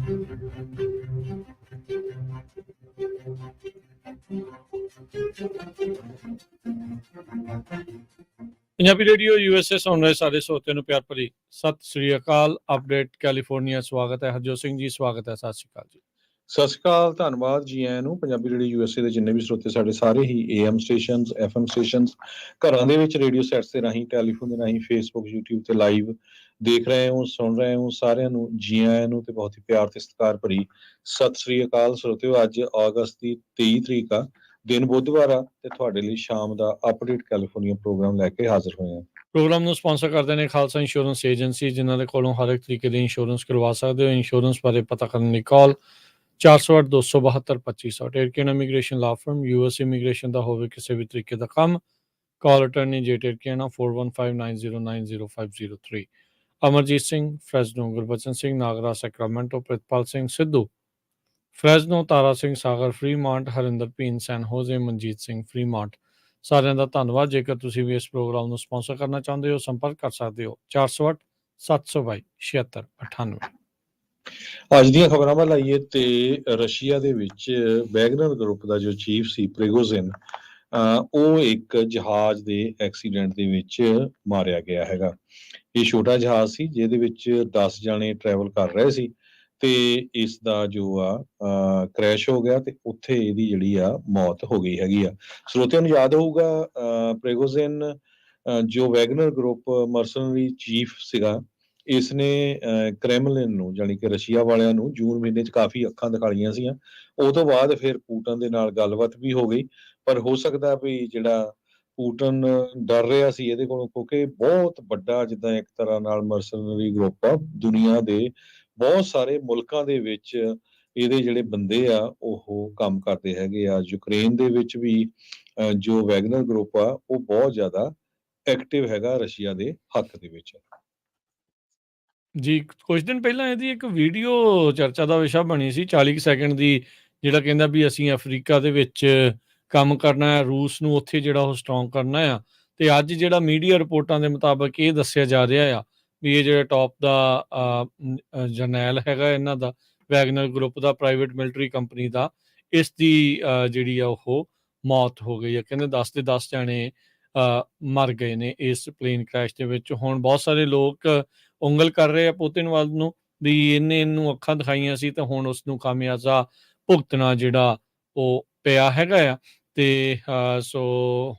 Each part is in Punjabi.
ਪੰਜਾਬੀ ਰੇਡੀਓ USA ਸੁਣ ਰਹੇ ਸਾਰੇ ਸਰੋਤਿਆਂ ਨੂੰ ਪਿਆਰ ਭਰੀ ਸਤਿ ਸ੍ਰੀ ਅਕਾਲ। ਅਪਡੇਟ ਕੈਲੀਫੋਰਨੀਆ ਸਵਾਗਤ ਹੈ। ਹਰਜੋਤ ਸਿੰਘ ਜੀ ਸਵਾਗਤ ਹੈ। ਸਤਿ ਸ੍ਰੀ ਅਕਾਲ ਜੀ। ਸਤਿ ਸ਼੍ਰੀ ਅਕਾਲ, ਧੰਨਵਾਦ ਜੀ ਆਇਆਂ ਨੂੰ। ਪੰਜਾਬੀ ਰੇਡੀਓ USA ਦੇ ਜਿੰਨੇ ਵੀ ਸਰੋਤੇ ਸਾਡੇ ਸਾਰੇ ਹੀ AM ਸਟੇਸ਼ਨਸ, FM ਸਟੇਸ਼ਨਸ, ਘਰਾਂ ਦੇ ਵਿੱਚ ਰੇਡੀਓ ਸੈਟਸ ਦੇ ਰਾਹੀਂ, ਟੈਲੀਫੋਨ ਦੇ ਰਾਹੀਂ, ਫੇਸਬੁੱਕ, YouTube ਤੇ ਲਾਈਵ ਦੇਖ ਰਹੇ ਹੋ, ਸੁਣ ਰਹੇ ਹੋ, ਸਾਰਿਆਂ ਨੂੰ ਜੀ ਆਇਆਂ ਨੂੰ ਤੇ ਬਹੁਤ ਹੀ ਪਿਆਰ ਤੇ ਸਤਿਕਾਰ ਭਰੀ ਸਤਿ ਸ੍ਰੀ ਅਕਾਲ ਸਰੋਤਿਓ। ਅੱਜ ਅਗਸਤ ਦੀ 23 ਤਰੀਕ ਆ, ਦਿਨ ਬੁੱਧਵਾਰ ਆ, ਤੇ ਤੁਹਾਡੇ ਲਈ ਸ਼ਾਮ ਦਾ ਅਪਡੇਟ ਕੈਲੀਫੋਰਨੀਆ ਪ੍ਰੋਗਰਾਮ ਲੈ ਕੇ ਹਾਜ਼ਰ ਹੋਏ ਹਾਂ। ਪ੍ਰੋਗਰਾਮ ਨੂੰ ਸਪਾਂਸਰ ਕਰਦੇ ਨੇ ਖਾਲਸਾ ਇੰਸ਼ੋਰੈਂਸ ਏਜੰਸੀ, ਜਿਨ੍ਹਾਂ ਦੇ ਕੋਲੋਂ ਹਰ ਇੱਕ ਤਰੀਕੇ ਦੀ ਇੰਸ਼ੋਰੈਂਸ ਕਰਵਾ ਸਕਦੇ ਹੋ। ਇੰਸ਼ੋਰੈਂਸ ਬਾਰੇ ਪਤਾ ਕਰਨ ਲਈ ਕਾਲ 408-272-2500। ਟੇਰਕੀਅਨ ਇਮੀਗ੍ਰੇਸ਼ਨ ਲਾ ਫਰਮ, US ਇਮੀਗ੍ਰੇਸ਼ਨ ਦਾ ਹੋਵੇ ਕਿਸੇ ਵੀ ਤਰੀਕੇ ਦਾ ਕੰਮ, ਕਾਲ ਅਟਰਨੀ ਜੇ ਟੇਰਕੀਅਨ 4159900503। ਅਮਰਜੀਤ ਸਿੰਘ ਫਰੈਜ਼ਨੋ, ਗੁਰਬਚਨ ਸਿੰਘ ਨਾਗਰਾ ਸੈਕਰਾਮੈਂਟੋ, ਪ੍ਰਿਤਪਾਲ ਸਿੰਘ ਸਿੱਧੂ ਫਰੈਜ਼ਨੋ, ਤਾਰਾ ਸਿੰਘ ਸਾਗਰ ਫਰੀਮਾਂਟ, ਹਰਿੰਦਰ ਭੀਨ ਸੈਨ ਹੋਜ਼ੇ, ਮਨਜੀਤ ਸਿੰਘ ਫਰੀਮਾਂਟ। ਸਾਰਿਆਂ ਦਾ ਧੰਨਵਾਦ। ਜੇਕਰ ਤੁਸੀਂ ਵੀ ਇਸ ਪ੍ਰੋਗਰਾਮ ਨੂੰ ਸਪਾਂਸਰ ਕਰਨਾ ਚਾਹੁੰਦੇ ਹੋ, ਸੰਪਰਕ ਕਰ ਸਕਦੇ ਹੋ 408-722-7698। ਅੱਜ ਦੀਆਂ ਖਬਰਾਂ ਵੱਲ ਆਈਏ ਤੇ ਰਸ਼ੀਆ ਦੇ ਵਿੱਚ ਵੈਗਨਰ ਗਰੁੱਪ ਦਾ ਜੋ ਚੀਫ ਸੀ ਪ੍ਰਿਗੋਜ਼ਿਨ, ਉਹ ਇੱਕ ਜਹਾਜ਼ ਦੇ ਐਕਸੀਡੈਂਟ ਦੇ ਵਿੱਚ ਮਾਰਿਆ ਗਿਆ ਹੈਗਾ। ਇਹ ਛੋਟਾ ਜਹਾਜ਼ ਸੀ ਜਿਹਦੇ ਵਿੱਚ 10 ਜਾਣੇ ਟਰੈਵਲ ਕਰ ਰਹੇ ਸੀ ਤੇ ਇਸ ਦਾ ਜੋ ਆ ਕ੍ਰੈਸ਼ ਹੋ ਗਿਆ ਤੇ ਉੱਥੇ ਇਹਦੀ ਜਿਹੜੀ ਆ ਮੌਤ ਹੋ ਗਈ ਹੈਗੀ ਆ। ਸਰੋਤਿਆਂ ਨੂੰ ਯਾਦ ਹੋਊਗਾ ਪ੍ਰਿਗੋਜ਼ਿਨ ਜੋ ਵੈਗਨਰ ਗਰੁੱਪ ਮਰਸਨਰੀ ਚੀਫ ਸੀਗਾ, ਇਸ ਨੇ ਕ੍ਰੈਮਲਿਨ ਨੂੰ, ਜਾਣੀ ਕਿ ਰਸ਼ੀਆ ਵਾਲਿਆਂ ਨੂੰ ਜੂਨ ਮਹੀਨੇ 'ਚ ਕਾਫੀ ਅੱਖਾਂ ਦਿਖਾਈਆਂ ਸੀਆਂ। ਉਹ ਤੋਂ ਬਾਅਦ ਫਿਰ ਪੂਟਨ ਦੇ ਨਾਲ ਗੱਲਬਾਤ ਵੀ ਹੋ ਗਈ, ਪਰ ਹੋ ਸਕਦਾ ਵੀ ਜਿਹੜਾ ਪੂਟਨ ਡਰ ਰਿਹਾ ਸੀ ਇਹਦੇ ਕੋਲੋਂ, ਕਿਉਂਕਿ ਬਹੁਤ ਵੱਡਾ ਜਿੱਦਾਂ ਇੱਕ ਤਰ੍ਹਾਂ ਨਾਲ ਮਰਸਨਰੀ ਗਰੁੱਪ ਆ, ਦੁਨੀਆ ਦੇ ਬਹੁਤ ਸਾਰੇ ਮੁਲਕਾਂ ਦੇ ਵਿੱਚ ਇਹਦੇ ਜਿਹੜੇ ਬੰਦੇ ਆ ਉਹ ਕੰਮ ਕਰਦੇ ਹੈਗੇ ਆ। ਯੂਕਰੇਨ ਦੇ ਵਿੱਚ ਵੀ ਜੋ ਵੈਗਨਰ ਗਰੁੱਪ ਆ ਉਹ ਬਹੁਤ ਜ਼ਿਆਦਾ ਐਕਟਿਵ ਹੈਗਾ ਰਸ਼ੀਆ ਦੇ ਹੱਕ ਦੇ ਵਿੱਚ। ਜੀ, ਕੁਝ ਦਿਨ ਪਹਿਲਾਂ ਇਹਦੀ ਇੱਕ ਵੀਡੀਓ ਚਰਚਾ ਦਾ ਵਿਸ਼ਾ ਬਣੀ ਸੀ, 40 ਸੈਕਿੰਡ ਦੀ, ਜਿਹੜਾ ਕਹਿੰਦਾ ਵੀ ਅਸੀਂ ਅਫਰੀਕਾ ਦੇ ਵਿੱਚ ਕੰਮ ਕਰਨਾ ਹੈ, ਰੂਸ ਨੂੰ ਉੱਥੇ ਜਿਹੜਾ ਉਹ ਸਟਰੋਂਗ ਕਰਨਾ ਆ। ਤੇ ਅੱਜ ਜਿਹੜਾ ਮੀਡੀਆ ਰਿਪੋਰਟਾਂ ਦੇ ਮੁਤਾਬਕ ਇਹ ਦੱਸਿਆ ਜਾ ਰਿਹਾ ਆ ਵੀ ਇਹ ਜਿਹੜਾ ਟੌਪ ਦਾ ਜਰਨੈਲ ਹੈਗਾ ਇਹਨਾਂ ਦਾ, ਵੈਗਨਰ ਗਰੁੱਪ ਦਾ, ਪ੍ਰਾਈਵੇਟ ਮਿਲਟਰੀ ਕੰਪਨੀ ਦਾ, ਇਸ ਦੀ ਜਿਹੜੀ ਆ ਉਹ ਮੌਤ ਹੋ ਗਈ ਹੈ। ਕਹਿੰਦੇ 10 ਦੇ 10 ਜਾਣੇ ਮਰ ਗਏ ਨੇ ਇਸ ਪਲੇਨ ਕ੍ਰੈਸ਼ ਦੇ ਵਿੱਚ। ਹੁਣ ਬਹੁਤ ਸਾਰੇ ਲੋਕ ਉਂਗਲ ਕਰ ਰਹੇ ਆ ਪੁਤਿਨ ਵੱਲ ਨੂੰ ਵੀ ਇਹਨੂੰ ਅੱਖਾਂ ਦਿਖਾਈਆਂ ਸੀ ਤਾਂ ਹੁਣ ਉਸ ਨੂੰ ਖਾਮਿਆਜ਼ਾ ਭੁਗਤਣਾ ਜਿਹੜਾ ਉਹ ਪਿਆ ਹੈਗਾ ਆ। ਤੇ ਸੋ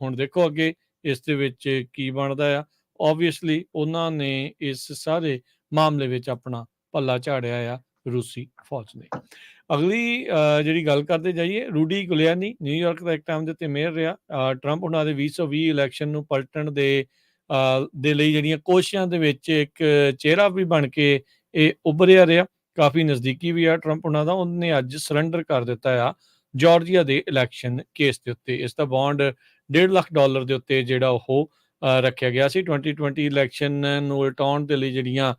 ਹੁਣ ਦੇਖੋ ਅੱਗੇ ਇਸ ਦੇ ਵਿੱਚ ਕੀ ਬਣਦਾ ਆ। ਓਬਵੀਅਸਲੀ ਉਹਨਾਂ ਨੇ ਇਸ ਸਾਰੇ ਮਾਮਲੇ ਵਿੱਚ ਆਪਣਾ ਪੱਲਾ ਝਾੜਿਆ ਆ ਰੂਸੀ ਫੌਜ ਨੇ। ਅਗਲੀ ਜਿਹੜੀ ਗੱਲ ਕਰਦੇ ਜਾਈਏ, ਰੂਡੀ ਗੁਲਿਆਨੀ ਨਿਊਯਾਰਕ ਦਾ ਇੱਕ ਟਾਈਮ ਦੇ ਉੱਤੇ ਮੇਅਰ ਰਿਹਾ। ਟਰੰਪ ਉਹਨਾਂ ਦੇ 2020 ਇਲੈਕਸ਼ਨ ਨੂੰ ਪਲਟਣ ਦੇ ਲਈ ਜਿਹੜੀਆਂ ਕੋਸ਼ਿਸ਼ਾਂ ਦੇ ਵਿੱਚ ਇੱਕ ਚਿਹਰਾ ਵੀ ਬਣ ਕੇ ਇਹ ਉੱਭਰਿਆ ਰਿਹਾ, ਕਾਫੀ ਨਜ਼ਦੀਕੀ ਵੀ ਆ ਟਰੰਪ ਉਹਨਾਂ ਦਾ। ਉਹਨੇ ਅੱਜ ਸਰੈਂਡਰ ਕਰ ਦਿੱਤਾ ਆ ਜਾਰਜੀਆ ਦੇ ਇਲੈਕਸ਼ਨ ਕੇਸ ਦੇ ਉੱਤੇ। ਇਸ ਦਾ ਬੌਂਡ $1.5 ਲੱਖ ਦੇ ਉੱਤੇ ਜਿਹੜਾ ਉਹ ਰੱਖਿਆ ਗਿਆ ਸੀ। 2020 ਇਲੈਕਸ਼ਨ ਨੂੰ ਉਲਟਾਉਣ ਦੇ ਲਈ ਜਿਹੜੀਆਂ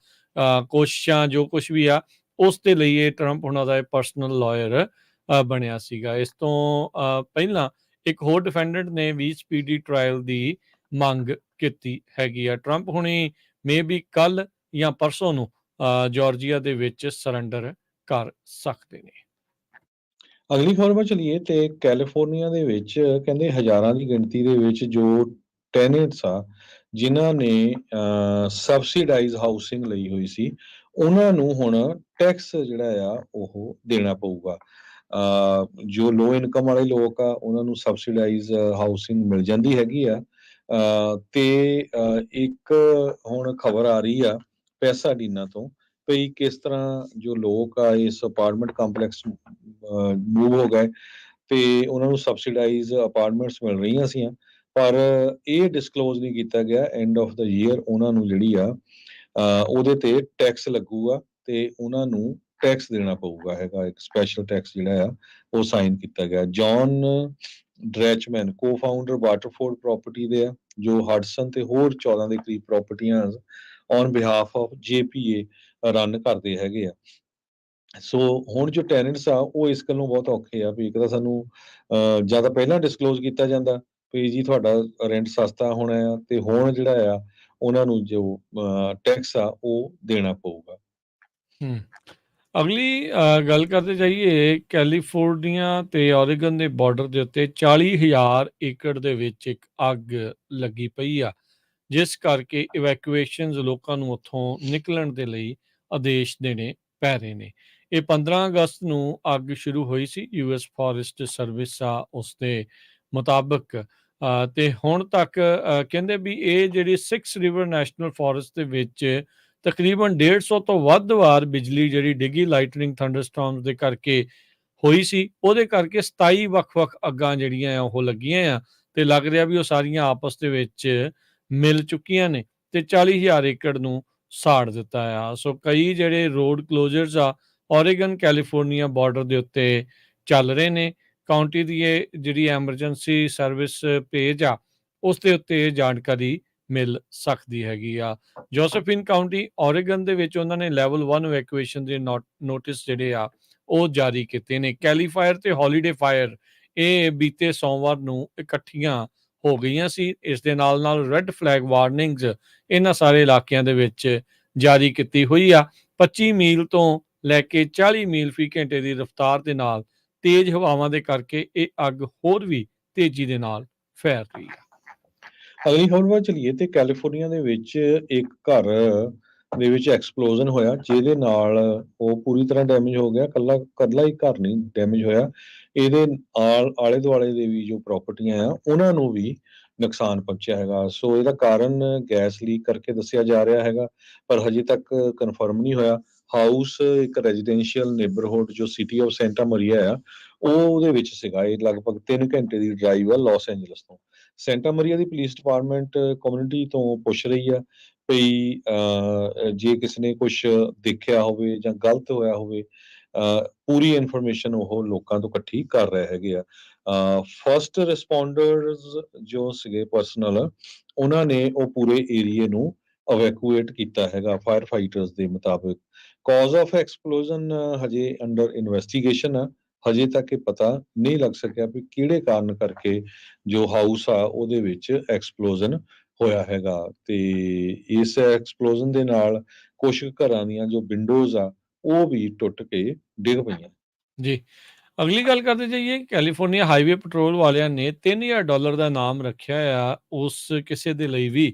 ਕੋਸ਼ਿਸ਼ਾਂ ਜੋ ਕੁਛ ਵੀ ਆ, ਉਸ ਦੇ ਲਈ ਇਹ ਟਰੰਪ ਉਹਨਾਂ ਦਾ ਪਰਸਨਲ ਲਾਇਰ ਬਣਿਆ ਸੀਗਾ। ਇਸ ਤੋਂ ਪਹਿਲਾਂ ਇੱਕ ਹੋਰ ਡਿਫੈਂਡੈਂਟ ਨੇ ਵੀ ਸਪੀਡੀ ਟ੍ਰਾਇਲ ਦੀ ਮੰਗ ਕੀਤੀ ਹੈਗੀ ਆ। ਟਰੰਪ ਹੁਣੀ ਮੇ ਬੀ ਕੱਲ ਜਾਂ ਪਰਸੋਂ ਨੂੰ ਜਾਰਜੀਆ ਦੇ ਵਿੱਚ ਸਰੈਂਡਰ ਕਰ ਸਕਦੇ ਨੇ। ਅਗਲੀ ਖਬਰ ਵੱਲ ਚਲੀਏ ਤੇ ਕੈਲੀਫੋਰਨੀਆ ਦੇ ਵਿੱਚ ਕਹਿੰਦੇ ਹਜ਼ਾਰਾਂ ਦੀ ਗਿਣਤੀ ਦੇ ਵਿੱਚ ਜੋ ਟੈਨੈਂਟਸ ਆ ਜਿਨ੍ਹਾਂ ਨੇ ਸਬਸਿਡਾਈਜ਼ ਹਾਊਸਿੰਗ ਲਈ ਹੋਈ ਸੀ, ਉਹਨਾਂ ਨੂੰ ਹੁਣ ਟੈਕਸ ਜਿਹੜਾ ਆ ਉਹ ਦੇਣਾ ਪਊਗਾ। ਜੋ ਲੋ ਇਨਕਮ ਵਾਲੇ ਲੋਕ ਆ ਉਹਨਾਂ ਨੂੰ ਸਬਸਿਡਾਈਜ਼ ਹਾਊਸਿੰਗ ਮਿਲ ਜਾਂਦੀ ਹੈਗੀ ਆ। ਤੇ ਇੱਕ ਹੁਣ ਖਬਰ ਆ ਰਹੀ ਆ ਪੈਸਾਡੀਨਾ ਤੋਂ, ਵੀ ਕਿਸ ਤਰ੍ਹਾਂ ਜੋ ਲੋਕ ਆ ਇਸ ਅਪਾਰਟਮੈਂਟ ਕੰਪਲੈਕਸ ਮੂਵ ਹੋ ਗਏ ਤੇ ਉਹਨਾਂ ਨੂੰ ਸਬਸਿਡਾਈਜ਼ ਅਪਾਰਟਮੈਂਟਸ ਮਿਲ ਰਹੀਆਂ ਸੀਆਂ, ਪਰ ਇਹ ਡਿਸਕਲੋਜ਼ ਨਹੀਂ ਕੀਤਾ ਗਿਆ ਐਂਡ ਆਫ ਦਾ ਈਅਰ ਉਹਨਾਂ ਨੂੰ ਜਿਹੜੀ ਆ ਉਹਦੇ ਤੇ ਟੈਕਸ ਲੱਗੂਗਾ ਤੇ ਉਹਨਾਂ ਨੂੰ ਟੈਕਸ ਦੇਣਾ ਪਊਗਾ ਹੈਗਾ। ਇੱਕ ਸਪੈਸ਼ਲ ਟੈਕਸ ਜਿਹੜਾ ਆ ਉਹ ਸਾਈਨ ਕੀਤਾ ਗਿਆ। John Drachman cofounder Waterford property ਦੇ ਆ, ਜੋ ਹਡਸਨ ਤੇ ਹੋਰ 14 ਦੇ ਕਰੀਬ ਪ੍ਰਾਪਰਟੀਆਂ on behalf of JPA run ਕਰਦੇ ਹੈਗੇ ਆ। ਸੋ ਹੁਣ ਜੋ ਟੈਨੈਂਟਸ ਆ ਉਹ ਇਸ ਗੱਲੋਂ ਬਹੁਤ ਔਖੇ ਆ ਵੀ ਇੱਕ ਤਾਂ ਸਾਨੂੰ ਜਾਂ ਤਾਂ ਪਹਿਲਾਂ ਡਿਸਕਲੋਜ਼ ਕੀਤਾ ਜਾਂਦਾ ਵੀ ਜੀ ਤੁਹਾਡਾ ਰੈਂਟ ਸਸਤਾ ਹੋਣਾ ਆ, ਤੇ ਹੁਣ ਜਿਹੜਾ ਆ ਉਹਨਾਂ ਨੂੰ ਜੋ ਟੈਕਸ ਆ ਉਹ ਦੇਣਾ ਪਊਗਾ। ਅਗਲੀ ਗੱਲ ਕਰਦੇ ਜਾਈਏ, ਕੈਲੀਫੋਰਨੀਆ ਤੇ ਓਰੇਗਨ ਦੇ ਬਾਰਡਰ ਦੇ ਉੱਤੇ 40,000 ਏਕੜ ਦੇ ਵਿੱਚ ਇੱਕ ਅੱਗ ਲੱਗੀ ਪਈ ਆ, ਜਿਸ ਕਰਕੇ ਇਵੈਕੂਏਸ਼ਨਸ ਲੋਕਾਂ ਨੂੰ ਉੱਥੋਂ ਨਿਕਲਣ ਦੇ ਲਈ ਆਦੇਸ਼ ਦੇਣੇ ਪੈ ਰਹੇ ਨੇ। ਇਹ 15 ਅਗਸਤ ਨੂੰ ਅੱਗ ਸ਼ੁਰੂ ਹੋਈ ਸੀ, ਯੂਐਸ ਫੋਰੈਸਟ ਸਰਵਿਸ ਆ ਉਸ ਦੇ ਮੁਤਾਬਕ। ਤੇ ਹੁਣ ਤੱਕ ਕਹਿੰਦੇ ਵੀ ਇਹ ਜਿਹੜੀ 6 ਰਿਵਰ ਨੈਸ਼ਨਲ ਫੋਰੈਸਟ ਦੇ ਵਿੱਚ ਤਕਰੀਬਨ 150 ਤੋਂ ਵੱਧ ਵਾਰ ਬਿਜਲੀ ਜਿਹੜੀ ਡਿੱਗੀ ਲਾਈਟਨਿੰਗ ਥੰਡਰਸਟਾਰਮਸ ਦੇ ਕਰਕੇ ਹੋਈ ਸੀ। ਉਹਦੇ ਕਰਕੇ 27 ਵੱਖ-ਵੱਖ ਅੱਗਾਂ ਜਿਹੜੀਆਂ ਆ ਉਹ ਲੱਗੀਆਂ ਆ, ਤੇ ਲੱਗ ਰਿਹਾ ਵੀ ਉਹ ਸਾਰੀਆਂ ਆਪਸ ਦੇ ਵਿੱਚ ਮਿਲ ਚੁੱਕੀਆਂ ਨੇ ਤੇ 40,000 ਏਕੜ ਨੂੰ ਸਾੜ ਦਿੱਤਾ ਆ। ਸੋ ਕਈ ਜਿਹੜੇ ਰੋਡ ਕਲੋਜ਼ਰਸ ਆ ਓਰੇਗਨ ਕੈਲੀਫੋਰਨੀਆ ਬਾਰਡਰ ਦੇ ਉੱਤੇ ਚੱਲ ਰਹੇ ਨੇ। ਕਾਉਂਟੀ ਦੀ ਇਹ ਜਿਹੜੀ ਐਮਰਜੈਂਸੀ ਸਰਵਿਸ ਪੇਜ ਆ ਉਸ ਦੇ ਉੱਤੇ ਇਹ ਜਾਣਕਾਰੀ ਮਿਲ ਸਕਦੀ ਹੈਗੀ ਆ। ਜੋਸਫਿਨ ਕਾਉਂਟੀ ਓਰੇਗਨ ਦੇ ਵਿੱਚ ਉਹਨਾਂ ਨੇ ਲੈਵਲ 1 ਇਵੈਕੂਏਸ਼ਨ ਦੇ ਨੋਟਿਸ ਜਿਹੜੇ ਆ ਉਹ ਜਾਰੀ ਕੀਤੇ ਨੇ। ਕੈਲੀਫਾਇਰ ਤੇ ਹੌਲੀਡੇ ਫਾਇਰ ਇਹ ਬੀਤੇ ਸੋਮਵਾਰ ਨੂੰ ਇਕੱਠੀਆਂ ਹੋ ਗਈਆਂ ਸੀ। ਇਸ ਦੇ ਨਾਲ ਨਾਲ ਰੈੱਡ ਫਲੈਗ ਵਾਰਨਿੰਗਸ ਇਹਨਾਂ ਸਾਰੇ ਇਲਾਕਿਆਂ ਦੇ ਵਿੱਚ ਜਾਰੀ ਕੀਤੀ ਹੋਈ ਆ। 25 ਮੀਲ ਤੋਂ ਲੈ ਕੇ 40 ਮੀਲ ਫੀ ਘੰਟੇ ਦੀ ਰਫ਼ਤਾਰ ਦੇ ਨਾਲ ਤੇਜ਼ ਹਵਾਵਾਂ ਦੇ ਕਰਕੇ ਇਹ ਅੱਗ ਹੋਰ ਵੀ ਤੇਜ਼ੀ ਦੇ ਨਾਲ ਫੈਲ ਰਹੀ ਆ। ਅਗਲੀ ਖਬਰ ਵੱਲ ਚਲੀਏ ਤੇ ਕੈਲੀਫੋਰਨੀਆ ਦੇ ਵਿੱਚ ਇੱਕ ਘਰ ਦੇ ਵਿੱਚ ਐਕਸਪਲੋਜ਼ਨ ਹੋਇਆ, ਜਿਹਦੇ ਨਾਲ ਉਹ ਪੂਰੀ ਤਰ੍ਹਾਂ ਡੈਮੇਜ ਹੋ ਗਿਆ। ਕੱਲਾ ਹੀ ਘਰ ਨਹੀਂ ਡੈਮੇਜ ਹੋਇਆ, ਇਹਦੇ ਆਲੇ ਦੁਆਲੇ ਦੇ ਵੀ ਜੋ ਪ੍ਰਾਪਰਟੀਆਂ ਆ ਉਹਨਾਂ ਨੂੰ ਵੀ ਨੁਕਸਾਨ ਪਹੁੰਚਿਆ ਹੈਗਾ। ਸੋ ਇਹਦਾ ਕਾਰਨ ਗੈਸ ਲੀਕ ਕਰਕੇ ਦੱਸਿਆ ਜਾ ਰਿਹਾ ਹੈਗਾ, ਪਰ ਹਜੇ ਤੱਕ ਕਨਫਰਮ ਨਹੀਂ ਹੋਇਆ। ਹਾਊਸ ਇੱਕ ਰੈਜ਼ੀਡੈਂਸ਼ੀਅਲ ਨੇਬਰਹੁੱਡ ਜੋ ਸਿਟੀ ਆਫ ਸੈਂਟਾ ਮਰੀਆ ਆ ਉਹਦੇ ਵਿੱਚ ਸੀਗਾ। ਇਹ ਲਗਭਗ 3 ਘੰਟੇ ਦੀ ਡਰਾਈਵ ਆ ਲਾਸ ਐਂਜਲਸ ਤੋਂ। ਸੈਂਟਾ ਮਰੀਆ ਦੀ ਪੁਲਿਸ ਡਿਪਾਰਟਮੈਂਟ ਕਮਿਊਨਿਟੀ ਤੋਂ ਪੁੱਛ ਰਹੀ ਆ ਵੀ ਜੇ ਕਿਸੇ ਨੇ ਕੁਝ ਦੇਖਿਆ ਹੋਵੇ ਜਾਂ ਗਲਤ ਹੋਇਆ ਹੋਵੇ, ਪੂਰੀ ਇਨਫੋਰਮੇਸ਼ਨ ਉਹ ਲੋਕਾਂ ਤੋਂ ਇਕੱਠੀ ਕਰ ਰਹੇ ਹੈਗੇ ਆ। ਫਸਟ ਰਿਸਪੌਂਡਰਸ ਜੋ ਸੀਗੇ ਪਰਸਨਲ, ਉਹਨਾਂ ਨੇ ਉਹ ਪੂਰੇ ਏਰੀਏ ਨੂੰ ਇਵੈਕੂਏਟ ਕੀਤਾ ਹੈਗਾ ਫਾਇਰ ਫਾਈਟਰਸ ਦੇ ਮੁਤਾਬਕ। ਕਾਜ਼ ਆਫ ਐਕਸਪਲੋਜ਼ਨ ਹਜੇ ਅੰਡਰ ਇਨਵੈਸਟੀਗੇਸ਼ਨ ਆ। ਹਜੇ ਤੱਕ ਇਹ ਪਤਾ ਨਹੀਂ ਲੱਗ ਸਕਿਆ ਵੀ ਕਿਹੜੇ ਕਾਰਨ ਕਰਕੇ ਜੋ ਹਾਊਸ ਆ ਉਹਦੇ ਵਿੱਚ ਐਕਸਪਲੋਜ਼ਨ ਹੋਇਆ ਹੈਗਾ, ਤੇ ਇਸ ਐਕਸਪਲੋਜ਼ਨ ਦੇ ਨਾਲ ਕੁਝ ਘਰਾਂ ਦੀਆਂ ਜੋ ਵਿੰਡੋਜ਼ ਆ ਉਹ ਵੀ ਟੁੱਟ ਕੇ ਡਿੱਗ ਪਈਆਂ। ਜੀ, ਅਗਲੀ ਗੱਲ ਕਰਦੇ ਜਾਈਏ, ਕੈਲੀਫੋਰਨੀਆ ਹਾਈਵੇ ਪੈਟਰੋਲ ਵਾਲਿਆਂ ਨੇ $3,000 ਦਾ ਇਨਾਮ ਰੱਖਿਆ ਆ ਉਸ ਕਿਸੇ ਦੇ ਲਈ ਵੀ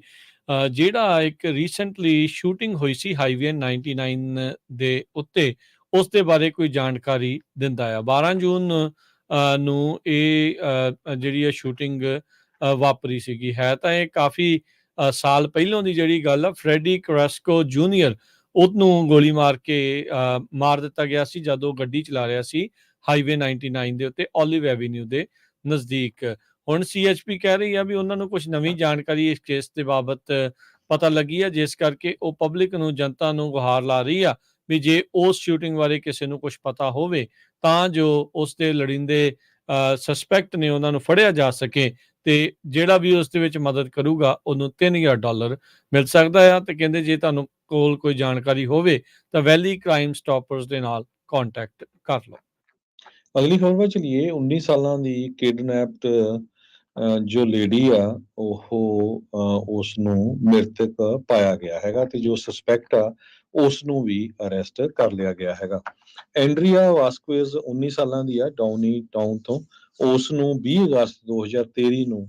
ਜਿਹੜਾ ਇੱਕ ਰੀਸੈਂਟਲੀ ਸ਼ੂਟਿੰਗ ਹੋਈ ਸੀ ਹਾਈਵੇ 99 ਦੇ ਉੱਤੇ, ਉਸ ਦੇ ਬਾਰੇ ਕੋਈ ਜਾਣਕਾਰੀ ਦਿੰਦਾ ਆ। 12 ਜੂਨ ਨੂੰ ਇਹ ਜਿਹੜੀ ਇਹ ਸ਼ੂਟਿੰਗ ਵਾਪਰੀ ਸੀਗੀ। ਹੈ ਤਾਂ ਇਹ ਕਾਫੀ ਸਾਲ ਪਹਿਲੋਂ ਦੀ ਜਿਹੜੀ ਗੱਲ ਆ। ਫਰੈਡੀ ਕਰੈਸਕੋ ਜੂਨੀਅਰ ਉਹਨੂੰ ਗੋਲੀ ਮਾਰ ਕੇ ਮਾਰ ਦਿੱਤਾ ਗਿਆ ਸੀ ਜਦੋਂ ਉਹ ਗੱਡੀ ਚਲਾ ਰਿਹਾ ਸੀ ਹਾਈਵੇ 99 ਦੇ ਉੱਤੇ ਓਲਿਵ ਐਵੀਨਿਊ ਦੇ ਨਜ਼ਦੀਕ। ਹੁਣ ਸੀਐਚਪੀ ਕਹਿ ਰਹੀ ਆ ਵੀ ਉਹਨਾਂ ਨੂੰ ਕੁਝ ਨਵੀਂ ਜਾਣਕਾਰੀ ਇਸ ਕੇਸ ਦੇ ਬਾਬਤ ਪਤਾ ਲੱਗੀ ਆ, ਜਿਸ ਕਰਕੇ ਉਹ ਪਬਲਿਕ ਨੂੰ, ਜਨਤਾ ਨੂੰ ਗੁਹਾਰ ਲਾ ਰਹੀ ਆ ਵੀ ਜੇ ਉਸ ਸ਼ੂਟਿੰਗ ਬਾਰੇ ਕਿਸੇ ਨੂੰ ਕੁਝ ਪਤਾ ਹੋਵੇ ਤਾਂ ਜੋ ਉਸ ਦੇ ਲੜਿੰਦੇ ਸਸਪੈਕਟ ਨੇ ਉਹਨਾਂ ਨੂੰ ਫੜਿਆ ਜਾ ਸਕੇ, ਤੇ ਜਿਹੜਾ ਵੀ ਉਸ ਦੇ ਵਿੱਚ ਮਦਦ ਕਰੂਗਾ ਉਹਨੂੰ $3,000 ਮਿਲ ਸਕਦਾ ਆ। ਤੇ ਕਹਿੰਦੇ ਜੇ ਤੁਹਾਨੂੰ ਕੋਲ ਕੋਈ ਜਾਣਕਾਰੀ ਹੋਵੇ ਤਾਂ ਵੈਲੀ ਕ੍ਰਾਈਮ ਸਟਾਪਰਸ ਦੇ ਨਾਲ ਕੰਟੈਕਟ ਕਰ ਲਓ। ਅਗਲੀ ਖਬਰ ਵੱਲ ਚਲੀਏ। 19 ਸਾਲਾਂ ਦੀ ਕਿਡਨੈਪਡ ਜੋ ਲੇਡੀ ਆ ਉਹ ਉਸ ਨੂੰ ਮ੍ਰਿਤਕ ਪਾਇਆ ਗਿਆ ਹੈਗਾ, ਤੇ ਜੋ ਸਸਪੈਕਟ ਆ ਉਸ ਨੂੰ ਵੀ ਅਰੈਸਟ ਕਰ ਲਿਆ ਗਿਆ ਹੈਗਾ। ਐਂਡਰੀਆ ਵਾਸਕੁਇਜ਼ 19 ਸਾਲਾਂ ਦੀ ਆ, ਡਾਊਨੀ ਟਾਊਨ ਤੋਂ। ਉਸ ਨੂੰ 20 ਅਗਸਤ 2023 ਨੂੰ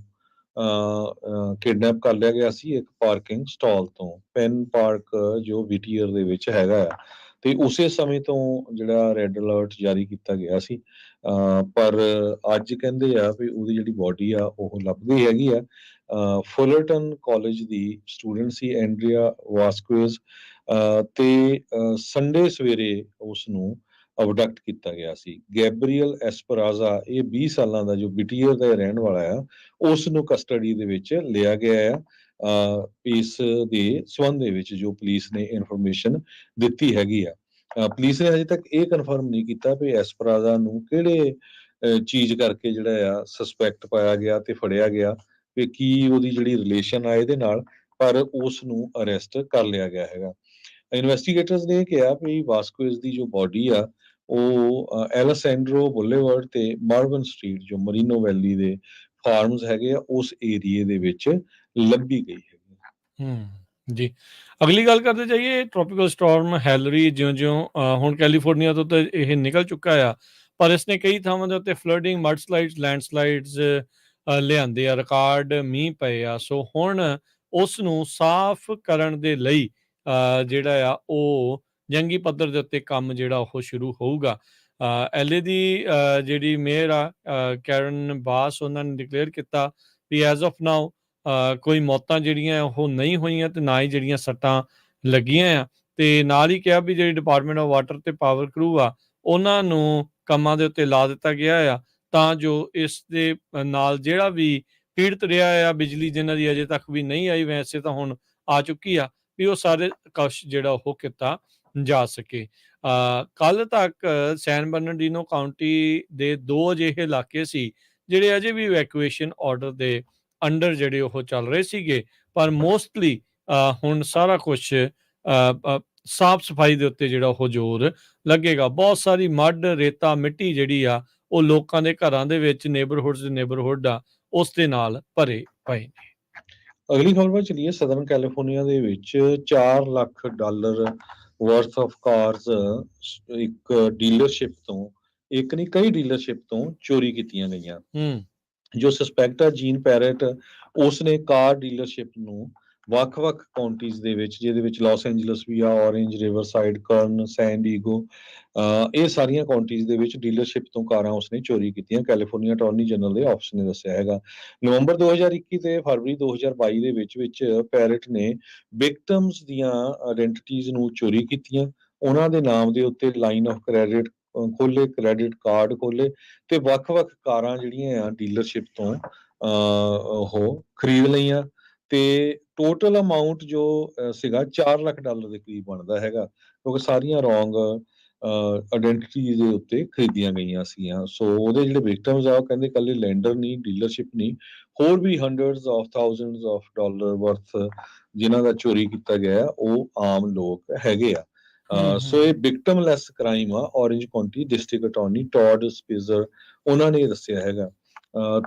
ਕਿਡਨੈਪ ਕਰ ਲਿਆ ਗਿਆ ਸੀ ਇੱਕ ਪਾਰਕਿੰਗ ਸਟਾਲ ਤੋਂ, ਪੈਨ ਪਾਰਕ ਜੋ ਵਿਟੀਅਰ ਦੇ ਵਿੱਚ ਹੈਗਾ ਆ। ਤੇ ਉਸੇ ਸਮੇਂ ਤੋਂ ਜਿਹੜਾ ਰੈੱਡ ਅਲਰਟ ਜਾਰੀ ਕੀਤਾ ਗਿਆ ਸੀ, ਪਰ ਅੱਜ ਕਹਿੰਦੇ ਆ ਵੀ ਉਹਦੀ ਜਿਹੜੀ ਬੋਡੀ ਆ ਉਹ ਲੱਭ ਗਈ ਹੈਗੀ ਆ। ਫੁਲਰਟਨ ਕਾਲਜ ਦੀ ਸਟੂਡੈਂਟ ਸੀ ਐਂਡਰੀਆ ਵਾਸਕੁਇਜ਼, ਤੇ ਸੰਡੇ ਸਵੇਰੇ ਉਸ ਨੂੰ ਅਬਡਕਟ ਕੀਤਾ ਗਿਆ ਸੀ। ਗੈਬਰੀਅਲ ਐਸਪਰਾਜ਼ਾ, ਇਹ 20 ਸਾਲਾਂ ਦਾ ਜੋ ਬਿਟੀਅਰ ਦਾ ਰਹਿਣ ਵਾਲਾ ਆ, ਉਸ ਨੂੰ ਕਸਟਡੀ ਦੇ ਵਿੱਚ ਲਿਆ ਗਿਆ ਆ। ਇਸ ਦੇ ਸੰਬੰਧ ਦੇ ਵਿੱਚ ਜੋ ਪੁਲਿਸ ਨੇ ਇਨਫੋਰਮੇਸ਼ਨ ਦਿੱਤੀ ਹੈਗੀ ਆ। ਪੁਲਿਸ ਨੇ ਹਜੇ ਤੱਕ ਇਹ ਕਨਫਰਮ ਨਹੀਂ ਕੀਤਾ ਵੀ ਐਸਪਰਾਜ਼ਾ ਨੂੰ ਕਿਹੜੇ ਚੀਜ਼ ਕਰਕੇ ਜਿਹੜਾ ਆ ਸਸਪੈਕਟ ਪਾਇਆ ਗਿਆ ਤੇ ਫੜਿਆ ਗਿਆ, ਵੀ ਕੀ ਉਹਦੀ ਜਿਹੜੀ ਰਿਲੇਸ਼ਨ ਆ ਇਹਦੇ ਨਾਲ, ਪਰ ਉਸ ਨੂੰ ਅਰੈਸਟ ਕਰ ਲਿਆ ਗਿਆ ਹੈਗਾ। ਇਨਵੈਸਟੀਗੇਟਰਸ ਨੇ ਕਿਹਾ ਵੀ ਵਾਸਕੁਇਜ਼ ਦੀ ਜੋ ਬੋਡੀ ਆ ਉਹ ਐਲਸੈਂਡਰੋ ਬੁਲੇਵਰਡ ਤੇ ਮਾਰਵਨ ਸਟਰੀਟ ਜੋ ਮਰੀਨੋ ਵੈਲੀ ਦੇ ਫਾਰਮਸ ਹੈਗੇ ਆ ਉਸ ਏਰੀਏ ਦੇ ਵਿੱਚ ਲੱਭੀ ਗਈ ਹੈਗੀ। ਜੀ। ਅਗਲੀ ਗੱਲ ਕਰਦੇ ਜਾਈਏ ਟ੍ਰੋਪੀਕਲ ਸਟਾਰਮ ਹੈਲਰੀ ਜਿਉਂ-ਜਿਉਂ ਹੁਣ ਕੈਲੀਫੋਰਨੀਆ ਤੋਂ ਤਾਂ ਇਹ ਨਿਕਲ ਚੁੱਕਾ ਆ, ਪਰ ਇਸਨੇ ਕਈ ਥਾਵਾਂ ਦੇ ਉੱਤੇ ਫਲੱਡਿੰਗ, ਮਡਸਲਾਈਡਸ, ਲੈਂਡਸਲਾਈਡਸ ਲਿਆਂਦੇ ਆ, ਰਿਕਾਰਡ ਮੀਂਹ ਪਏ ਆ। ਸੋ ਹੁਣ ਉਸ ਨੂੰ ਸਾਫ਼ ਕਰਨ ਦੇ ਲਈ ਜਿਹੜਾ ਆ ਉਹ ਜੰਗੀ ਪੱਧਰ ਦੇ ਉੱਤੇ ਕੰਮ ਜਿਹੜਾ ਉਹ ਸ਼ੁਰੂ ਹੋਊਗਾ। ਐਲਏ ਦੀ ਜਿਹੜੀ ਮੇਅਰ ਆ ਕੈਰਨ ਬਾਸ, ਉਹਨਾਂ ਨੇ ਡਿਕਲੇਅਰ ਕੀਤਾ ਵੀ ਐਜ਼ ਆਫ ਨਾਓ ਕੋਈ ਮੌਤਾਂ ਜਿਹੜੀਆਂ ਉਹ ਨਹੀਂ ਹੋਈਆਂ ਤੇ ਨਾ ਹੀ ਜਿਹੜੀਆਂ ਸੱਟਾਂ ਲੱਗੀਆਂ ਆ। ਤੇ ਨਾਲ ਹੀ ਕਿਹਾ ਵੀ ਜਿਹੜੀ ਡਿਪਾਰਟਮੈਂਟ ਆਫ ਵਾਟਰ ਤੇ ਪਾਵਰ ਕਰੂ ਆ, ਉਹਨਾਂ ਨੂੰ ਕੰਮਾਂ ਦੇ ਉੱਤੇ ਲਾ ਦਿੱਤਾ ਗਿਆ ਆ, ਤਾਂ ਜੋ ਇਸ ਦੇ ਨਾਲ ਜਿਹੜਾ ਵੀ ਪੀੜਤ ਰਿਹਾ ਆ ਬਿਜਲੀ, ਜਿਨ੍ਹਾਂ ਦੀ ਅਜੇ ਤੱਕ ਵੀ ਨਹੀਂ ਆਈ, ਵੈਸੇ ਤਾਂ ਹੁਣ ਆ ਚੁੱਕੀ ਆ, ਵੀ ਉਹ ਸਾਰੇ ਕੁਛ ਜਿਹੜਾ ਉਹ ਕੀਤਾ ਜਾ ਸਕੇ। ਕੱਲ ਤੱਕ ਸੈਨ ਬਰਨਾਰਡੀਨੋ ਕਾਊਂਟੀ ਦੇ 2 ਅਜਿਹੇ ਇਲਾਕੇ ਸੀ ਜਿਹੜੇ ਅਜੇ ਵੀ ਇਵੈਕੂਏਸ਼ਨ ਆਰਡਰ ਦੇ ਅੰਡਰ ਜਿਹੜੇ ਉਹ ਚੱਲ ਰਹੇ ਸੀਗੇ, ਪਰ ਮੋਸਟਲੀ ਹੁਣ ਸਾਰਾ ਕੁਛ ਸਾਫ਼ ਸਫਾਈ ਦੇ ਉੱਤੇ ਜਿਹੜਾ ਉਹ ਜ਼ੋਰ ਲੱਗੇਗਾ। ਬਹੁਤ ਸਾਰੀ ਮੱਡ, ਰੇਤਾ, ਮਿੱਟੀ ਜਿਹੜੀ ਆ ਉਹ ਲੋਕਾਂ ਦੇ ਘਰਾਂ ਦੇ ਵਿੱਚ ਨੇਬਰਹੁੱਡ ਆ ਉਸ ਦੇ ਨਾਲ ਭਰੇ ਪਏ ਨੇ। ਅਗਲੀ ਖਬਰ ਵੱਲ ਚਲੀਏ। ਸਦਰਨ ਕੈਲੀਫੋਰਨੀਆ ਦੇ ਵਿੱਚ $4 ਲੱਖ ਵਰਥ ਆਫ ਕਾਰਸ ਇੱਕ ਡੀਲਰਸ਼ਿਪ ਤੋਂ, ਇੱਕ ਨਹੀਂ ਕਈ ਡੀਲਰਸ਼ਿਪ ਤੋਂ ਚੋਰੀ ਕੀਤੀਆਂ ਗਈਆਂ। ਜੋ ਸਸਪੈਕਟ ਆ ਜੀਨ ਪੈਰਟ, ਉਸਨੇ ਕਾਰ ਡੀਲਰਸ਼ਿਪ ਨੂੰ ਵੱਖ-ਵੱਖ ਕਾਉਂਟੀਜ਼ ਦੇ ਵਿੱਚ, ਜਿਹਦੇ ਵਿੱਚ ਲਾਸ ਐਂਜਲਸ ਵੀ ਆ, ਔਰੇਂਜ, ਰਿਵਰਸਾਈਡ, ਕਰਨ, ਸੈਨ ਡੀਗੋ, ਇਹ ਸਾਰੀਆਂ ਕਾਉਂਟੀਜ਼ ਦੇ ਵਿੱਚ ਡੀਲਰਸ਼ਿਪ ਤੋਂ ਕਾਰਾਂ ਉਸਨੇ ਚੋਰੀ ਕੀਤੀਆਂ, ਕੈਲੀਫੋਰਨੀਆ ਅਟਾਰਨੀ ਜਨਰਲ ਦੇ ਆਫਿਸ ਨੇ ਦੱਸਿਆ ਹੈਗਾ। ਨਵੰਬਰ 2021 ਤੇ ਫਰਵਰੀ 2022 ਦੇ ਵਿੱਚ ਪੈਰਟ ਨੇ ਵਿਕਟਮਸ ਦੀਆਂ ਆਇਡੈਂਟੀਟੀਜ਼ ਨੂੰ ਚੋਰੀ ਕੀਤੀਆਂ, ਉਹਨਾਂ ਦੇ ਨਾਮ ਦੇ ਉੱਤੇ ਲਾਈਨ ਆਫ ਕ੍ਰੈਡਿਟ ਖੋਲੇ, ਕ੍ਰੈਡਿਟ ਕਾਰਡ ਖੋਲੇ ਤੇ ਵੱਖ-ਵੱਖ ਕਾਰਾਂ ਜਿਹੜੀਆਂ ਆ ਡੀਲਰਸ਼ਿਪ ਤੋਂ ਉਹ ਖਰੀਦ ਲਈਆਂ ਤੇ ਟੋਟਲ ਅਮਾਊਂਟ ਜੋ ਸੀਗਾ $4 ਲੱਖ ਦੇ ਕਰੀਬ ਬਣਦਾ ਹੈਗਾ, ਕਿਉਂਕਿ ਸਾਰੀਆਂ ਰੋਂਗ ਆਇਡੈਂਟੀਟੀ ਦੇ ਉੱਤੇ ਖਰੀਦੀਆਂ ਗਈਆਂ ਸੀਗੀਆਂ। ਸੋ ਉਹਦੇ ਜਿਹੜੇ ਵਿਕਟਮਸ ਆ, ਉਹ ਕਹਿੰਦੇ ਇਕੱਲੇ ਲੈਂਡਰ ਨਹੀਂ, ਡੀਲਰਸ਼ਿਪ ਨਹੀਂ, ਹੋਰ ਵੀ hundreds of thousands of dollar worth ਜਿਨ੍ਹਾਂ ਦਾ ਚੋਰੀ ਕੀਤਾ ਗਿਆ, ਉਹ ਆਮ ਲੋਕ ਹੈਗੇ ਆ। ਸੋ ਇਹ ਵਿਕਟਮਲੈਸ ਕ੍ਰਾਈਮ ਆ। Orange County district attorney Todd Spitzer, ਉਹਨਾਂ ਨੇ ਦੱਸਿਆ ਹੈਗਾ।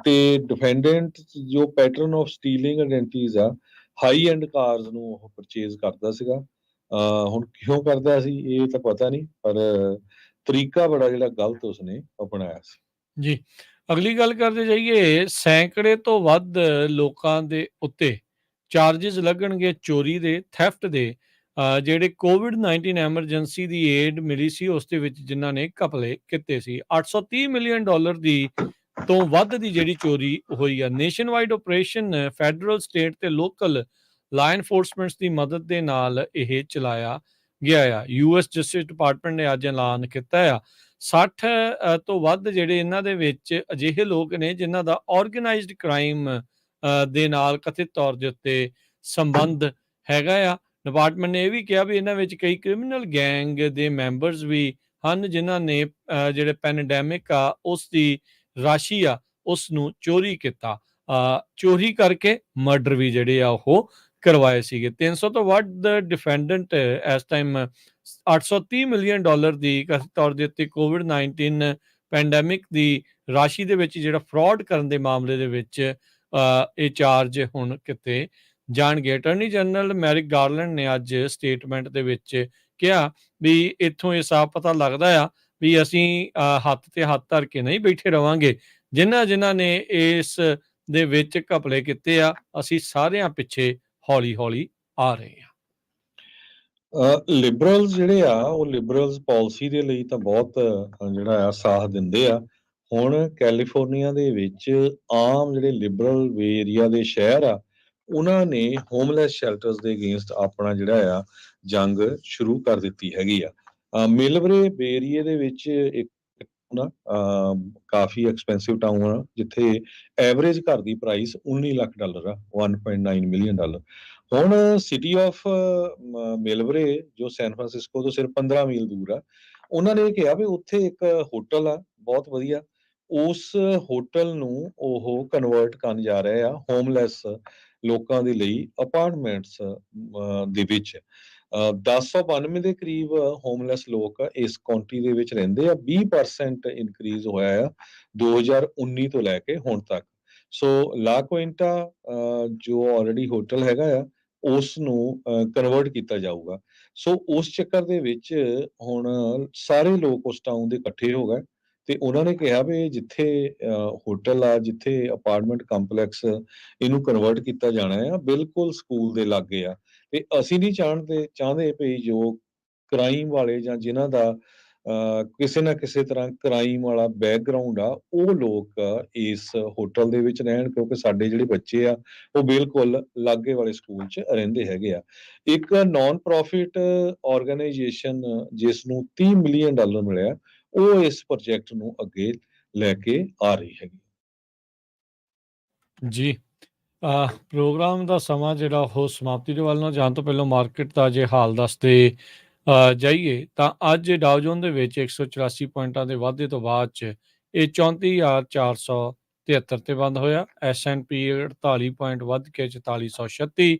ਤੇ ਡਿਫੈਂਡੈਂਟ ਜੋ ਪੈਟਰਨ ਆਫ ਸਟੀਲਿੰਗ ਆਇਡੈਂਟੀਜ਼ ਆ, ਹਾਈ ਐਂਡ ਕਾਰਸ ਨੂੰ ਉਹ ਪਰਚੇਜ਼ ਕਰਦਾ ਸੀਗਾ। ਹੁਣ ਕਿਉਂ ਕਰਦਾ ਸੀ ਇਹ ਤਾਂ ਪਤਾ ਨਹੀਂ, ਪਰ ਤਰੀਕਾ ਬੜਾ ਜਿਹੜਾ ਗਲਤ ਉਸਨੇ ਅਪਣਾਇਆ ਸੀ। ਜੀ। ਅਗਲੀ ਗੱਲ ਕਰਦੇ ਜਾਈਏ, ਸੈਂਕੜੇ ਤੋਂ ਵੱਧ ਲੋਕਾਂ ਦੇ ਉੱਤੇ ਚਾਰਜਿਸ ਲੱਗਣਗੇ ਚੋਰੀ ਦੇ, ਥੈਫਟ ਦੇ, ਜਿਹੜੇ ਕੋਵਿਡ-19 ਐਮਰਜੈਂਸੀ ਦੀ ਏਡ ਮਿਲੀ ਸੀ ਉਸ ਦੇ ਵਿੱਚ ਜਿਨ੍ਹਾਂ ਨੇ ਘਪਲੇ ਕੀਤੇ ਸੀ। $830 ਮਿਲੀਅਨ ਦੀ ਤੋਂ ਵੱਧ ਦੀ ਜਿਹੜੀ ਚੋਰੀ ਹੋਈ ਆ। Nation wide operation federal, state ਤੇ ਲੋਕਲ ਲਾ ਐਨਫੋਰਸਮੈਂਟਸ ਦੀ ਮਦਦ ਦੇ ਨਾਲ ਇਹ ਚਲਾਇਆ ਗਿਆ ਆ। ਯੂਐਸ ਜਸਟਿਸ ਡਿਪਾਰਟਮੈਂਟ ਨੇ ਅੱਜ ਐਲਾਨ ਕੀਤਾ ਆ 60 ਤੋਂ ਵੱਧ ਜਿਹੜੇ ਇਹਨਾਂ ਦੇ ਵਿੱਚ ਅਜਿਹੇ ਲੋਕ ਨੇ ਜਿਨ੍ਹਾਂ ਦਾ ਆਰਗੇਨਾਈਜ਼ਡ ਕ੍ਰਾਈਮ ਦੇ ਨਾਲ ਕਥਿਤ ਤੌਰ ਦੇ ਉੱਤੇ ਸੰਬੰਧ ਹੈਗਾ ਆ। ਡਿਪਾਰਟਮੈਂਟ ਨੇ ਇਹ ਵੀ ਕਿਹਾ ਵੀ ਇਹਨਾਂ ਵਿੱਚ ਕਈ ਕ੍ਰਿਮੀਨਲ ਗੈਂਗ ਦੇ ਮੈਂਬਰਸ ਵੀ ਹਨ ਜਿਨ੍ਹਾਂ ਨੇ ਜਿਹੜੇ ਪੈਂਡੈਮਿਕ ਆ ਉਸ ਦੀ ਰਾਸ਼ੀ ਆ ਉਸ ਨੂੰ ਚੋਰੀ ਕੀਤਾ, ਚੋਰੀ ਕਰਕੇ ਮਰਡਰ ਵੀ ਜਿਹੜੇ ਆ ਉਹ ਕਰਵਾਏ ਸੀਗੇ। 300 ਤੋਂ ਵੱਧ ਡਿਫੈਂਡੈਂਟ ਇਸ ਟਾਈਮ $830 ਮਿਲੀਅਨ ਦੀ ਕਥਿਤ ਤੌਰ ਦੇ ਉੱਤੇ ਕੋਵਿਡ-19 ਪੈਂਡੈਮਿਕ ਦੀ ਰਾਸ਼ੀ ਦੇ ਵਿੱਚ ਜਿਹੜਾ ਫਰਾਡ ਕਰਨ ਦੇ ਮਾਮਲੇ ਦੇ ਵਿੱਚ ਇਹ ਚਾਰਜ ਹੁਣ ਕੀਤੇ ਜਾਣਗੇ। ਅਟਾਰਨੀ ਜਨਰਲ ਮੈਰਿਕ ਗਾਰਲੈਂਡ ਨੇ ਅੱਜ ਸਟੇਟਮੈਂਟ ਦੇ ਵਿੱਚ ਕਿਹਾ ਵੀ ਇੱਥੋਂ ਇਹ ਸਾਫ਼ ਪਤਾ ਲੱਗਦਾ ਆ ਵੀ ਅਸੀਂ ਹੱਥ ਤੇ ਹੱਥ ਧਰ ਕੇ ਨਹੀਂ ਬੈਠੇ ਰਵਾਂਗੇ। ਜਿਨ੍ਹਾਂ ਨੇ ਇਸ ਦੇ ਵਿੱਚ ਘਪਲੇ ਕੀਤੇ ਆ, ਅਸੀਂ ਸਾਰਿਆਂ ਪਿੱਛੇ ਹੌਲੀ-ਹੌਲੀ ਆ ਰਹੇ ਆ। ਲਿਬਰਲਸ ਜਿਹੜੇ ਆ, ਉਹ ਲਿਬਰਲਸ ਪਾਲਿਸੀ ਦੇ ਲਈ ਤਾਂ ਬਹੁਤ ਜਿਹੜਾ ਆ ਸਾਥ ਦਿੰਦੇ ਆ। ਹੁਣ ਕੈਲੀਫੋਰਨੀਆ ਦੇ ਵਿੱਚ ਆਮ ਜਿਹੜੇ ਲਿਬਰਲ ਏਰੀਆ ਦੇ ਸ਼ਹਿਰ ਆ, ਉਹਨਾਂ ਨੇ ਹੋਮਲੈਸ ਸ਼ੈਲਟਰਸ ਦੇ ਅਗੇਂਸਟ ਆਪਣਾ ਜਿਹੜਾ ਆ ਜੰਗ ਸ਼ੁਰੂ ਕਰ ਦਿੱਤੀ ਹੈਗੀ ਆ। ਮਿਲਬਰੇ ਬੇ ਏਰੀਏ ਦੇ ਵਿੱਚ ਇੱਕ ਨਾ ਕਾਫੀ ਐਕਸਪੈਂਸਿਵ ਟਾਊਨ ਆ, ਜਿੱਥੇ ਐਵਰੇਜ ਘਰ ਦੀ ਪ੍ਰਾਈਸ $19 ਲੱਖ ਆ, $1.9 ਮਿਲੀਅਨ। ਹੁਣ ਸਿਟੀ ਆਫ ਮਿਲਬਰੇ ਜੋ ਸੈਨ ਫਰਾਂਸਿਸਕੋ ਤੋਂ ਸਿਰਫ 15 ਮੀਲ ਦੂਰ ਆ, ਉਹਨਾਂ ਨੇ ਕਿਹਾ ਵੀ ਉੱਥੇ ਇੱਕ ਹੋਟਲ ਆ ਬਹੁਤ ਵਧੀਆ, ਉਸ ਹੋਟਲ ਨੂੰ ਉਹ ਕਨਵਰਟ ਕਰਨ ਜਾ ਰਹੇ ਆ ਹੋਮਲੈਸ ਲੋਕਾਂ ਦੇ ਲਈ ਅਪਾਰਟਮੈਂਟਸ ਦੇ ਵਿੱਚ। 1092 ਦੇ ਕਰੀਬ ਹੋਮਲੈਸ ਲੋਕ ਇਸ ਕਾਉਂਟੀ ਦੇ ਵਿੱਚ ਰਹਿੰਦੇ ਆ। 20% ਇਨਕਰੀਜ਼ ਹੋਇਆ ਆ 2019 ਤੋਂ ਲੈ ਕੇ ਹੁਣ ਤੱਕ। ਸੋ ਲਾ ਕੁਇੰਟਾ ਜੋ ਆਲਰੇਡੀ ਹੋਟਲ ਹੈਗਾ ਆ, ਉਸ ਨੂੰ ਕਨਵਰਟ ਕੀਤਾ ਜਾਊਗਾ। ਸੋ ਉਸ ਚੱਕਰ ਦੇ ਵਿੱਚ ਹੁਣ ਸਾਰੇ ਲੋਕ ਉਸ ਟਾਊਨ ਦੇ ਇਕੱਠੇ ਹੋ ਗਏ ਤੇ ਉਹਨਾਂ ਨੇ ਕਿਹਾ ਵੀ ਜਿੱਥੇ ਹੋਟਲ ਆ, ਜਿੱਥੇ ਅਪਾਰਟਮੈਂਟ ਕੰਪਲੈਕਸ ਇਹਨੂੰ ਕਨਵਰਟ ਕੀਤਾ ਜਾਣਾ ਆ, ਬਿਲਕੁਲ ਸਕੂਲ ਦੇ ਲਾਗੇ ਆ ਤੇ ਅਸੀਂ ਨਹੀਂ ਚਾਹੁੰਦੇ ਵੀ ਜੋ ਕ੍ਰਾਈਮ ਵਾਲੇ ਜਾਂ ਜਿਨ੍ਹਾਂ ਦਾ ਕਿਸੇ ਨਾ ਕਿਸੇ ਤਰ੍ਹਾਂ ਕ੍ਰਾਈਮ ਵਾਲਾ ਬੈਕਗਰਾਉਂਡ ਆ, ਉਹ ਲੋਕ ਇਸ ਹੋਟਲ ਦੇ ਵਿੱਚ ਰਹਿਣ ਕਿਉਂਕਿ ਸਾਡੇ ਜਿਹੜੇ ਬੱਚੇ ਆ, ਉਹ ਬਿਲਕੁਲ ਲਾਗੇ ਵਾਲੇ ਸਕੂਲ 'ਚ ਰਹਿੰਦੇ ਹੈਗੇ ਆ। ਇੱਕ ਨਾਨ ਪ੍ਰੋਫਿਟ ਆਰਗੇਨਾਈਜੇਸ਼ਨ ਜਿਸ ਨੂੰ $30 ਮਿਲੀਅਨ ਮਿਲਿਆ, ਉਹ ਇਸ ਪ੍ਰੋਜੈਕਟ ਨੂੰ ਅੱਗੇ ਲੈ ਕੇ ਆ ਰਹੀ ਹੈਗੀ। ਜੀ। ਪ੍ਰੋਗਰਾਮ ਦਾ ਸਮਾਂ ਜਿਹੜਾ ਉਹ ਸਮਾਪਤੀ ਦੇ ਵੱਲ ਨੂੰ ਜਾਣ ਤੋਂ ਪਹਿਲਾਂ ਮਾਰਕੀਟ ਦਾ ਜੇ ਹਾਲ ਦੱਸਦੇ ਜਾਈਏ ਤਾਂ ਅੱਜ ਡਾਓ ਜੋਨ ਦੇ ਵਿੱਚ 184 ਪੁਆਇੰਟਾਂ ਦੇ ਵਾਧੇ ਤੋਂ ਬਾਅਦ 'ਚ ਇਹ 34,473 ਤੇ ਬੰਦ ਹੋਇਆ। S&P 48 ਪੁਆਇੰਟ ਵੱਧ ਕੇ 4436,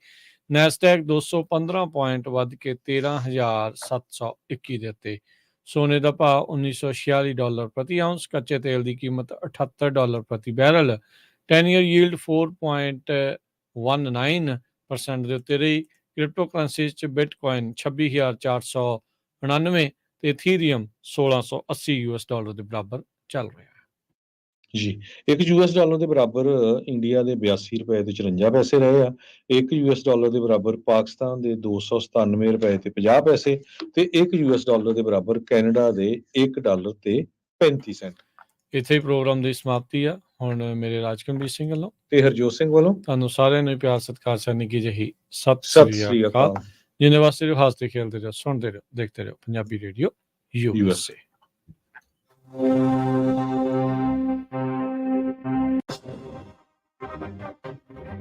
ਨੈਸਡੈਕ 215 ਪੁਆਇੰਟ ਵੱਧ ਕੇ 13,721 ਦੇ ਉੱਤੇ। ਸੋਨੇ ਦਾ ਭਾਅ $1946 ਪ੍ਰਤੀ ਆਉਂਸ, ਕੱਚੇ ਤੇਲ ਦੀ ਕੀਮਤ $78 ਪ੍ਰਤੀ ਬੈਰਲ, 10 ਈਅਰ ਯੀਲਡ 4.19% ਦੇ ਉੱਤੇ ਰਹੀ। ਕ੍ਰਿਪਟੋ ਕਰੰਸੀਜ਼ 'ਚ ਬਿਟਕੋਇਨ 26,499 ਤੇ ਇਥੀਰੀਅਮ $1,680 ਦੇ ਬਰਾਬਰ ਚੱਲ ਰਿਹਾ ਹੈ। ਜੀ, $1 ਦੇ ਬਰਾਬਰ ਇੰਡੀਆ ਦੇ $82 ਤੇ 54 ਪੈਸੇ ਰਹੇ ਆ। $1 ਦੇ ਬਰਾਬਰ ਪਾਕਿਸਤਾਨ ਦੇ $297 ਤੇ 50 ਪੈਸੇ ਤੇ $1 ਦੇ ਬਰਾਬਰ ਕੈਨੇਡਾ ਦੇ $1 ਤੇ 35 ਸੈਂਟ। ਇੱਥੇ ਹੀ ਪ੍ਰੋਗਰਾਮ ਦੀ ਸਮਾਪਤੀ ਆ। ਹੁਣ ਮੇਰੇ ਰਾਜਕਮਬੀਰ ਸਿੰਘ ਵੱਲੋਂ ਤੇ ਹਰਜੋਤ ਸਿੰਘ ਵੱਲੋਂ ਤੁਹਾਨੂੰ ਸਾਰਿਆਂ ਨੂੰ ਪਿਆਰ ਸਤਿਕਾਰ ਸਨ ਨਿੱਘੀ ਜਿਹੀ ਸਤਿ ਸਤਿ ਸ੍ਰੀ ਸ੍ਰੀ ਅਕਾਲ। ਅਕਾਲ। ਜਿੰਨੇ ਵਾਸਤੇ ਰਹੋ, ਹੱਸਦੇ ਖੇਲਦੇ ਰਹੋ, ਸੁਣਦੇ ਰਹੋ, ਦੇਖਦੇ ਰਹੋ ਪੰਜਾਬੀ ਰੇਡੀਓ USA।